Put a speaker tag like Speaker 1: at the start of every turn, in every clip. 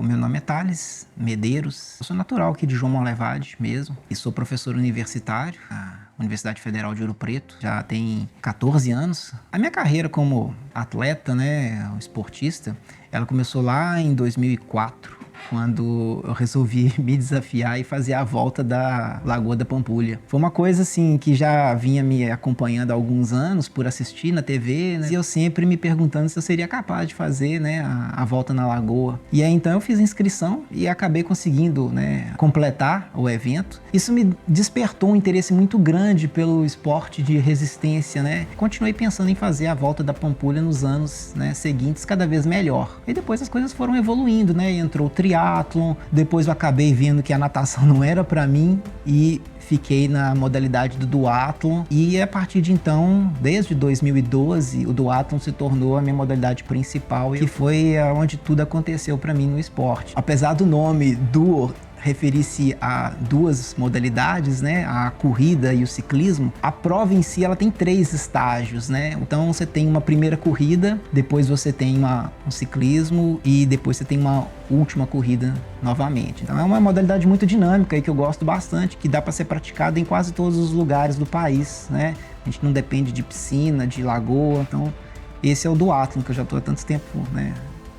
Speaker 1: meu nome é Thales Medeiros, eu sou natural aqui de João Monlevade mesmo e sou professor universitário na Universidade Federal de Ouro Preto, já tem 14 anos. A minha carreira como atleta, né, esportista, ela começou lá em 2004, quando eu resolvi me desafiar e fazer a volta da Lagoa da Pampulha. Foi uma coisa assim que já vinha me acompanhando há alguns anos por assistir na TV, né? E eu sempre me perguntando se eu seria capaz de fazer, né, a volta na Lagoa. E aí então eu fiz a inscrição e acabei conseguindo, né, completar o evento. Isso me despertou um interesse muito grande pelo esporte de resistência, né? Continuei pensando em fazer a volta da Pampulha nos anos, né, seguintes, cada vez melhor. E depois as coisas foram evoluindo, né? Entrou o triatlon, depois eu acabei vendo que a natação não era para mim e fiquei na modalidade do duatlon, e a partir de então, desde 2012, o duatlon se tornou a minha modalidade principal, que foi onde tudo aconteceu para mim no esporte. Apesar do nome duo referir-se a duas modalidades, né, a corrida e o ciclismo, a prova em si ela tem 3 estágios, né? Então você tem uma primeira corrida, depois você tem um ciclismo e depois você tem uma última corrida novamente. Então é uma modalidade muito dinâmica e que eu gosto bastante, que dá para ser praticada em quase todos os lugares do país, né? A gente não depende de piscina, de lagoa, então esse é o duatlon que eu já estou há tanto tempo, né,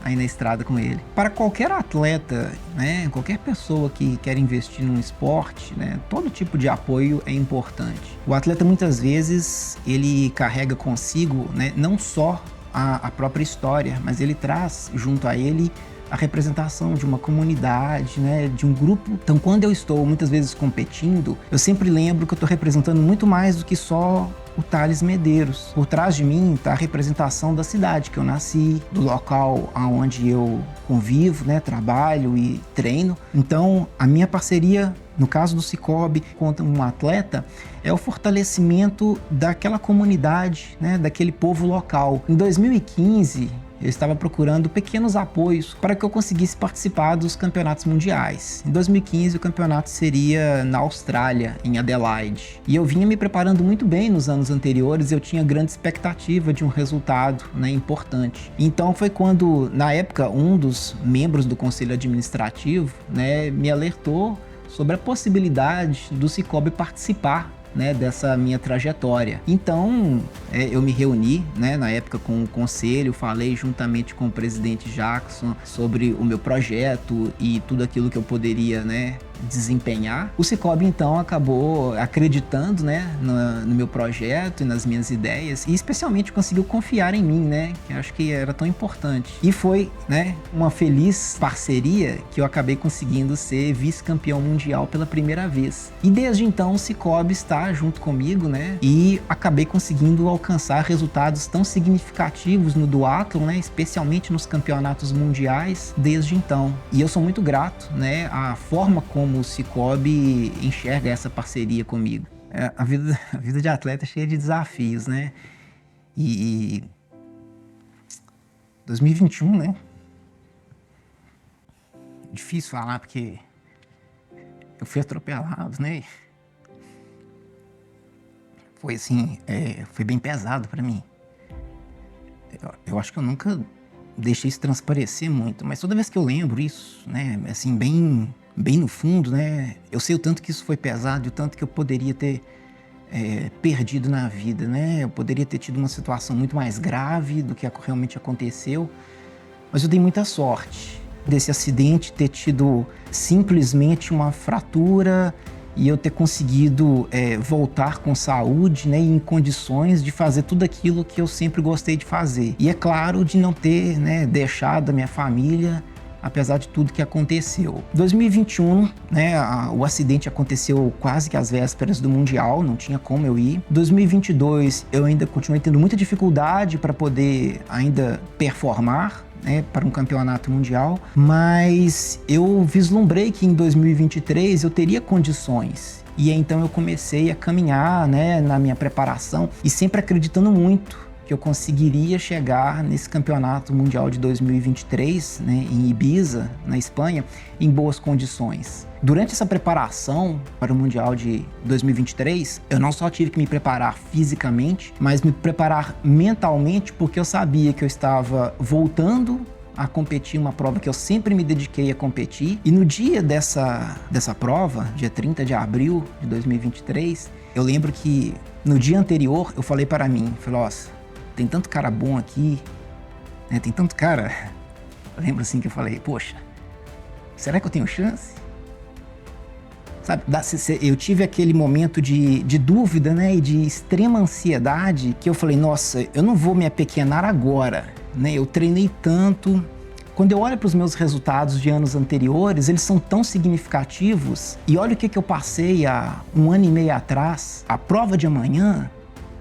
Speaker 1: aí na estrada com ele. Para qualquer atleta, né, qualquer pessoa que quer investir num esporte, né, todo tipo de apoio é importante. O atleta muitas vezes ele carrega consigo, né, não só a própria história, mas ele traz junto a ele a representação de uma comunidade, né, de um grupo. Então, quando eu estou muitas vezes competindo, eu sempre lembro que eu estou representando muito mais do que só o Thales Medeiros. Por trás de mim está a representação da cidade que eu nasci, do local onde eu convivo, né, trabalho e treino. Então, a minha parceria, no caso do Cicobi, com um atleta, é o fortalecimento daquela comunidade, né, daquele povo local. Em 2015, eu estava procurando pequenos apoios para que eu conseguisse participar dos campeonatos mundiais. Em 2015, o campeonato seria na Austrália, em Adelaide. E eu vinha me preparando muito bem nos anos anteriores, eu tinha grande expectativa de um resultado, né, importante. Então foi quando, na época, um dos membros do conselho administrativo, né, me alertou sobre a possibilidade do Cicobi participar, né, dessa minha trajetória. Então, eu me reuni, né, na época com o conselho, falei juntamente com o presidente Jackson sobre o meu projeto e tudo aquilo que eu poderia, né, desempenhar. O Cicobi então acabou acreditando, né, no meu projeto e nas minhas ideias, e especialmente conseguiu confiar em mim, né, que eu acho que era tão importante. E foi, né, uma feliz parceria que eu acabei conseguindo ser vice-campeão mundial pela primeira vez. E desde então o Cicobi está junto comigo, né, e acabei conseguindo alcançar resultados tão significativos no duatlon, né, especialmente nos campeonatos mundiais desde então. E eu sou muito grato, né, à forma como o Cicobi enxerga essa parceria comigo. A vida de atleta é cheia de desafios, né? E 2021, né? Difícil falar porque eu fui atropelado, né? Foi assim, foi bem pesado para mim. Eu acho que eu nunca deixei isso transparecer muito, mas toda vez que eu lembro isso, né, assim, bem no fundo, né, eu sei o tanto que isso foi pesado e o tanto que eu poderia ter perdido na vida, né? Eu poderia ter tido uma situação muito mais grave do que realmente aconteceu, mas eu dei muita sorte desse acidente ter tido simplesmente uma fratura e eu ter conseguido voltar com saúde, né, e em condições de fazer tudo aquilo que eu sempre gostei de fazer. E é claro, de não ter, né, deixado a minha família, apesar de tudo que aconteceu. 2021, né, o acidente aconteceu quase que às vésperas do Mundial, não tinha como eu ir. 2022, eu ainda continuei tendo muita dificuldade para poder ainda performar, né, para um campeonato mundial, mas eu vislumbrei que em 2023 eu teria condições. E então eu comecei a caminhar, né, na minha preparação e sempre acreditando muito que eu conseguiria chegar nesse campeonato mundial de 2023, né, em Ibiza, na Espanha, em boas condições. Durante essa preparação para o Mundial de 2023, eu não só tive que me preparar fisicamente, mas me preparar mentalmente, porque eu sabia que eu estava voltando a competir uma prova que eu sempre me dediquei a competir. E no dia dessa prova, dia 30 de abril de 2023, eu lembro que no dia anterior eu falei para mim, falei, nossa, tem tanto cara bom aqui, né? Tem tanto cara... Eu lembro assim que eu falei, poxa, será que eu tenho chance? Sabe, eu tive aquele momento de dúvida, né, e de extrema ansiedade, que eu falei, nossa, eu não vou me apequenar agora, né? Eu treinei tanto. Quando eu olho para os meus resultados de anos anteriores, eles são tão significativos. E olha o que eu passei há 1 ano e meio atrás. A prova de amanhã,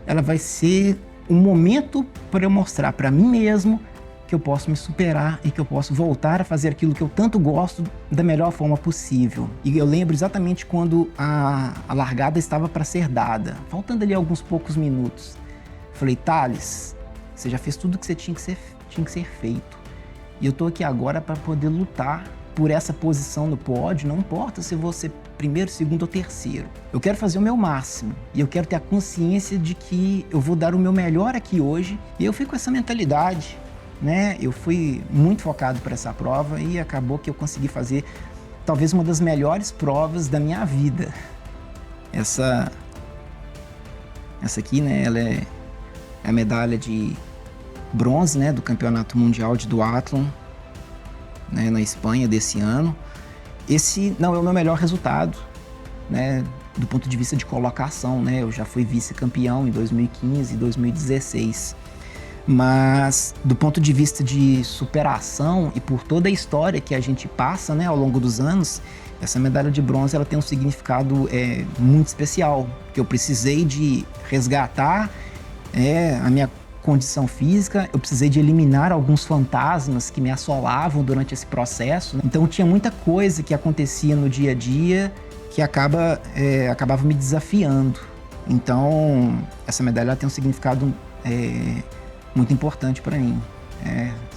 Speaker 1: ela vai ser um momento para eu mostrar para mim mesmo que eu posso me superar e que eu posso voltar a fazer aquilo que eu tanto gosto da melhor forma possível. E eu lembro exatamente quando a largada estava para ser dada, faltando ali alguns poucos minutos. Falei, Thales, você já fez tudo que você tinha que ser feito. E eu tô aqui agora para poder lutar por essa posição no pódio, não importa se você primeiro, segundo ou terceiro. Eu quero fazer o meu máximo e eu quero ter a consciência de que eu vou dar o meu melhor aqui hoje. E eu fui com essa mentalidade, né? Eu fui muito focado para essa prova e acabou que eu consegui fazer talvez uma das melhores provas da minha vida. Essa aqui, né? Ela é a medalha de bronze, né? Do Campeonato Mundial de Duathlon, né? Na Espanha desse ano. Esse não é o meu melhor resultado, né? Do ponto de vista de colocação, né? Eu já fui vice-campeão em 2015 e 2016. Mas do ponto de vista de superação e por toda a história que a gente passa, né, ao longo dos anos, essa medalha de bronze ela tem um significado muito especial, porque eu precisei de resgatar a minha condição física, eu precisei de eliminar alguns fantasmas que me assolavam durante esse processo, né? Então tinha muita coisa que acontecia no dia a dia que acabava me desafiando. Então essa medalha ela tem um significado muito importante para mim.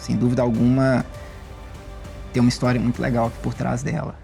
Speaker 1: Sem dúvida alguma, tem uma história muito legal aqui por trás dela.